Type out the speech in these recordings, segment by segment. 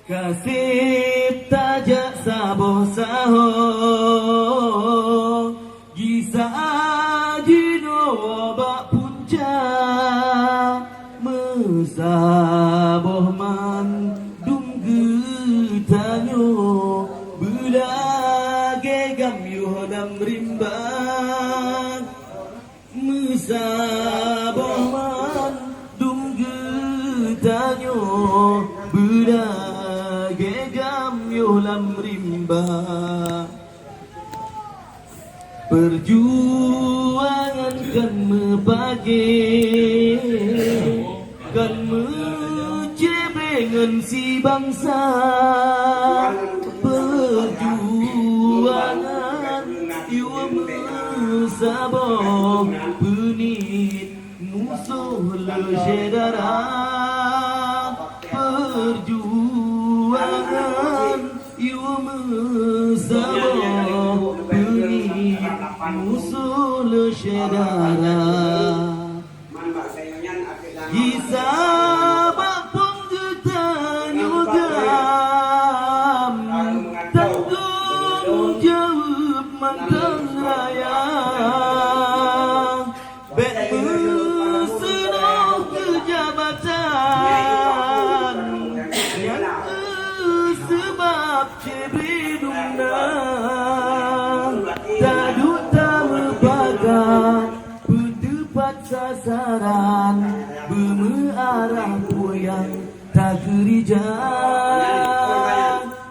Kasih tajak saboh saho Gisa ajino wabak punca Mesaboh man dum getanyo Belage gamyo dam rimbang Mesaboh man dum getanyo Belage gamyo lam rimbang Perjuangan kan membagi kan mencebengan si bangsa Perjuangan iwa mesabong penit musuh lejedara Perjuangan iwa mesabong penit musuh lejedara Gisa bakpong getanyo gam Tanggung jawab mantang raya Bek mesenong kejabatan Yang sebab cebri dungna Taduk tak mebagat Pendepat sasaran Bermearah yang tak gerijang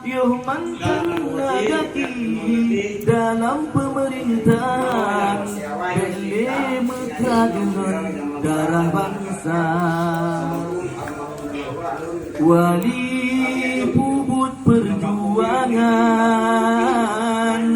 Yoh mantan nagati dalam pemerintahan Bele mekragen darah bangsa Wali